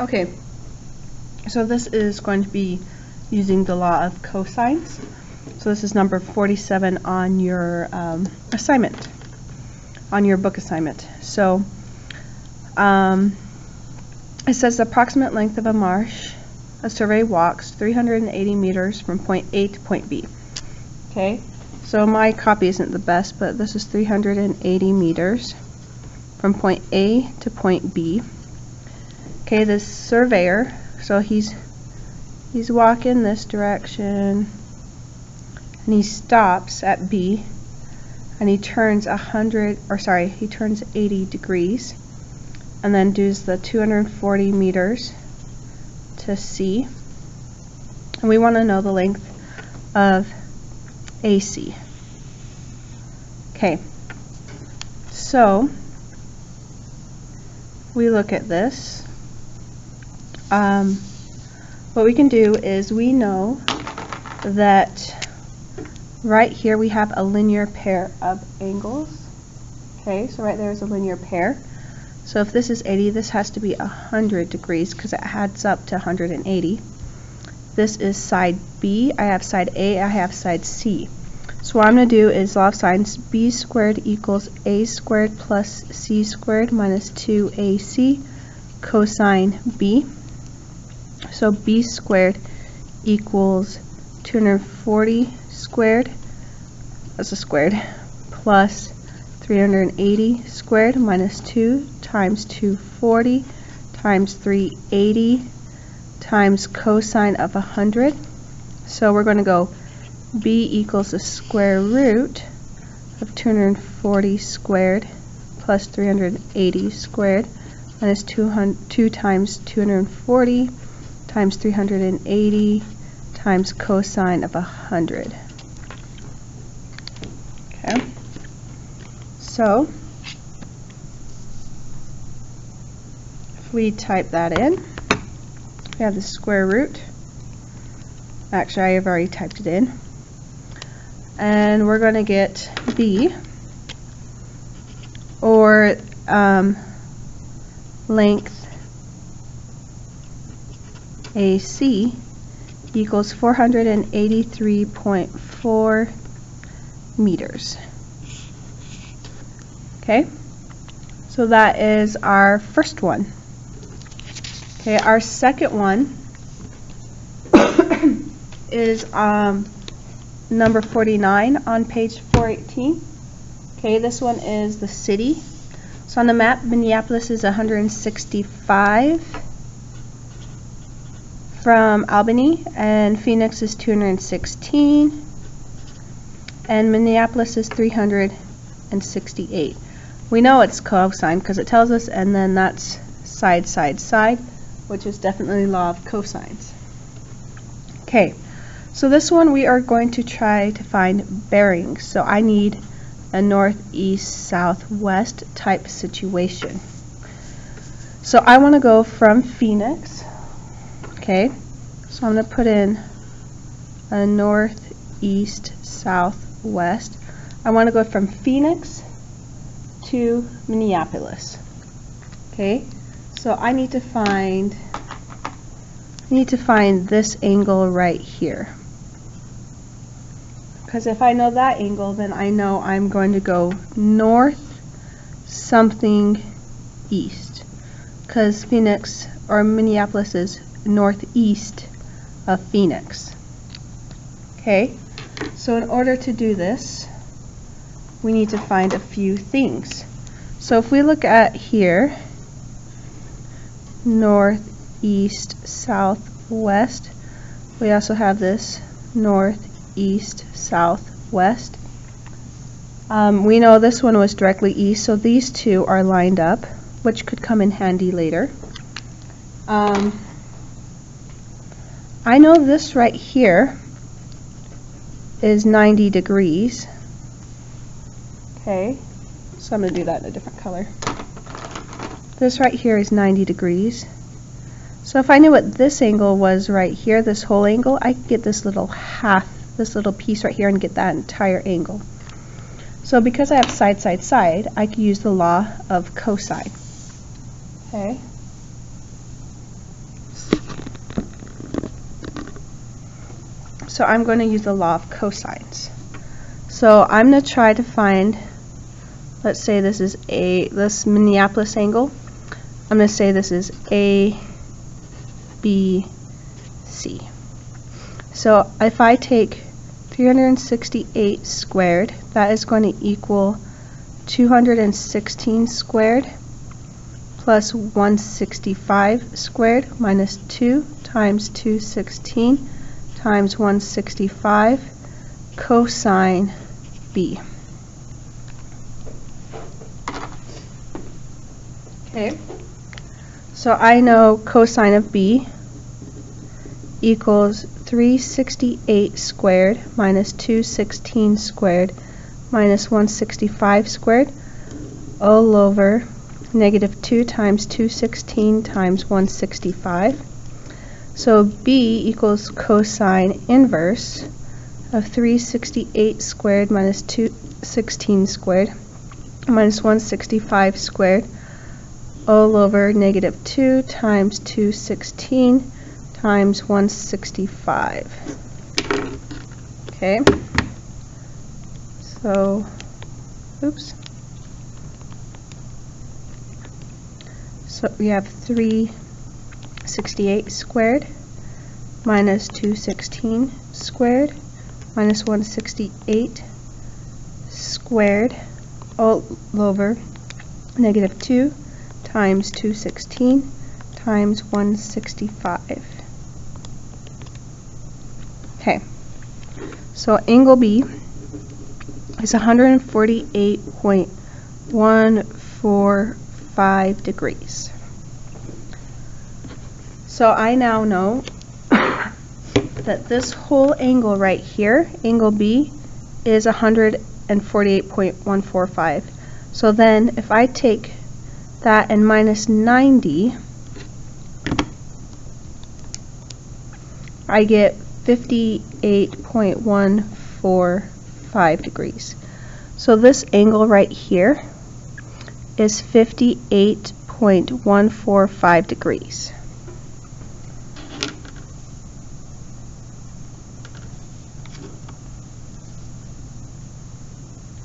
Okay, so this is going to be using the law of cosines. So this is number 47 on your assignment, on your book assignment. So it says the approximate length of a marsh. A survey walks 380 meters from point A to point B. Okay, so my copy isn't the best, but this is 380 meters from point A to point B. Okay, this surveyor, so he's walking this direction, and he stops at B, and he turns 80 degrees, and then does the 240 meters to C, and we want to know the length of AC. Okay, so we look at this. What we can do is we know that right here we have a linear pair of angles. Okay, so right there is a linear pair. So if this is 80, this has to be 100 degrees because it adds up to 180. This is side B, I have side A, I have side C. So what I'm going to do is law of sines, B squared equals A squared plus C squared minus 2AC cosine B. So B squared equals 240 squared, that's a squared, plus 380 squared minus 2 times 240 times 380 times cosine of 100. So we're going to go B equals the square root of 240 squared plus 380 squared minus 2 times 240 times 380 times cosine of 100. Okay, so if we type that in, we have the square root. Actually, I have already typed it in. And we're going to get B, or length AC equals 483.4 meters. Okay, so that is our first one. Okay, our second one is number 49 on page 418. Okay, this one is the city. So on the map, Minneapolis is 165 from Albany, and Phoenix is 216, and Minneapolis is 368. We know it's cosine because it tells us, and then that's side, side, side, which is definitely law of cosines. Okay, so this one we are going to try to find bearings. So I need a northeast, southwest type situation. So I want to go from Phoenix. Okay, so I'm going to put in a northeast, southwest. I want to go from Phoenix to Minneapolis. Okay, so I need to find this angle right here. Because if I know that angle, then I know I'm going to go north something east. Because Phoenix or Minneapolis is northeast of Phoenix. Okay, so in order to do this, we need to find a few things. So if we look at here, northeast, southwest, we also have this northeast, southwest. We know this one was directly east, so these two are lined up, which could come in handy later. I know this right here is 90 degrees. Okay, so I'm going to do that in a different color. This right here is 90 degrees. So if I knew what this angle was right here, this whole angle, I could get this little piece right here and get that entire angle. So because I have side, side, side, I could use the law of cosine. Okay. So I'm going to use the law of cosines. So I'm going to try to find, let's say this is this Minneapolis angle. I'm going to say this is A, B, C. So if I take 368 squared, that is going to equal 216 squared plus 165 squared minus 2 times 216 times 165 cosine B. Okay, so I know cosine of B equals 368 squared minus 216 squared minus 165 squared all over negative 2 times 216 times 165. So B equals cosine inverse of 368 squared minus 216 squared minus 165 squared all over negative 2 times 216 times 165. Okay, so, oops. So we have 368 squared minus 216 squared minus 168 squared all over negative 2 times 216 times 165. Okay, so angle B is 148.145 degrees. So I now know that this whole angle right here, angle B, is 148.145. So then if I take that and minus 90, I get 58.145 degrees. So this angle right here is 58.145 degrees.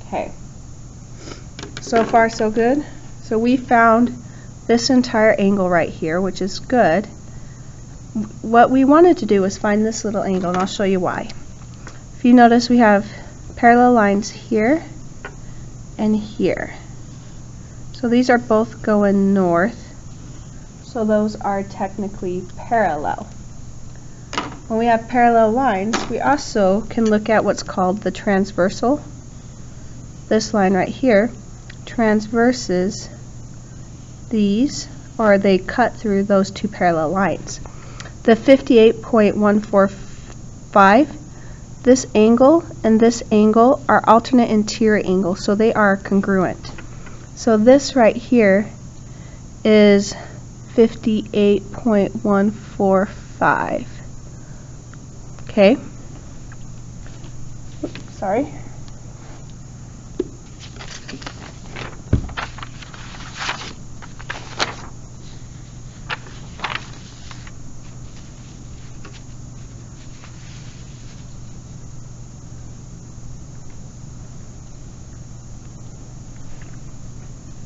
Okay, so far so good. So we found this entire angle right here, which is good. What we wanted to do was find this little angle, and I'll show you why. If you notice, we have parallel lines here and here. So these are both going north, so those are technically parallel. When we have parallel lines, we also can look at what's called the transversal. This line right here transverses these, or they cut through those two parallel lines. The 58.145, this angle and this angle are alternate interior angles, so they are congruent. So this right here is 58.145. Okay. Oops, sorry.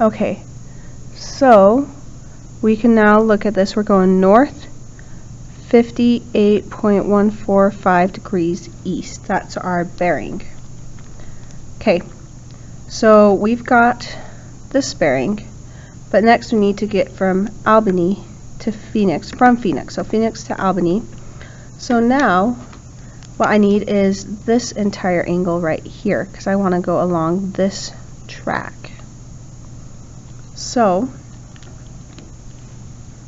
Okay, so we can now look at this. We're going north, 58.145 degrees east. That's our bearing. Okay, so we've got this bearing, but next we need to get from Albany to Phoenix, from Phoenix. So Phoenix to Albany. So now what I need is this entire angle right here, because I want to go along this track. So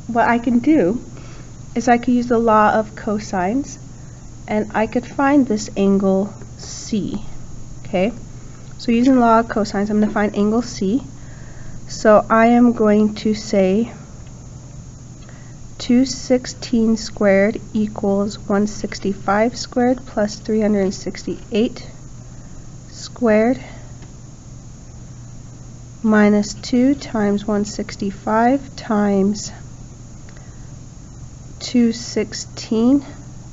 what I can do is I could use the law of cosines, and I could find this angle C. Okay, so using the law of cosines, I'm going to find angle C. So I am going to say 216 squared equals 165 squared plus 368 squared minus 2 times 165 times 216.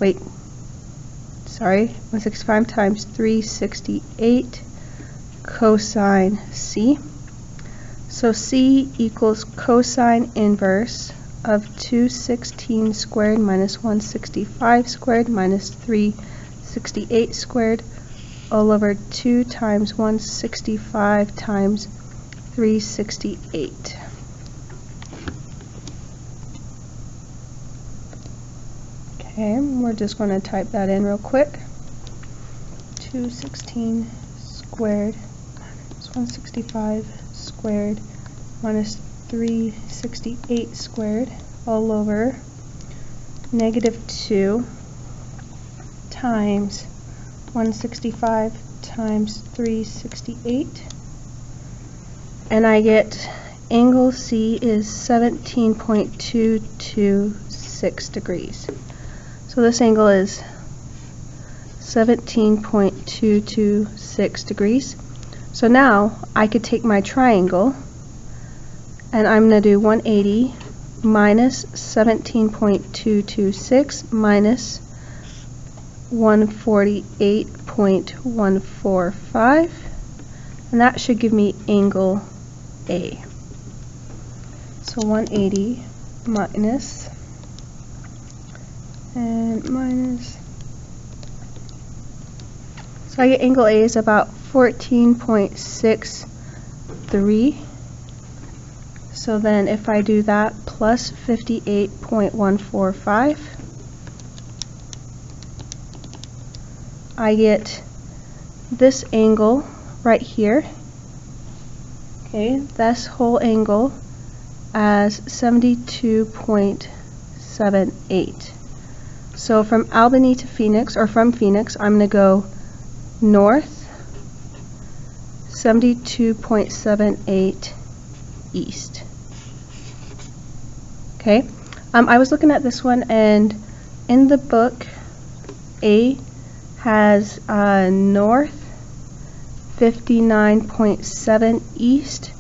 Wait, 165 times 368 cosine C. So C equals cosine inverse of 216 squared minus 165 squared minus 368 squared all over 2 times 165 times 368. Okay, we're just going to type that in real quick. 216 squared minus 165 squared minus 368 squared all over -2 times 165 times 368, and I get angle C is 17.226 degrees. So this angle is 17.226 degrees. So now I could take my triangle and I'm going to do 180 minus 17.226 minus 148.145, and that should give me angle A. So 180 minus and minus, so I get angle A is about 14.63. So then if I do that plus 58.145, I get this angle right here, okay, this whole angle as 72.78. So from Albany to Phoenix, or from Phoenix, I'm going to go north 72.78 east. Okay, I was looking at this one, and in the book A has north 59.7 east.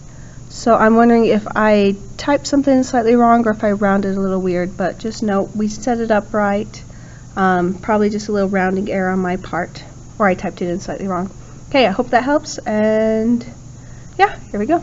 So I'm wondering if I typed something slightly wrong or if I rounded a little weird, but just note we set it up right. Probably just a little rounding error on my part, or I typed it in slightly wrong. Okay, I hope that helps, and yeah, here we go.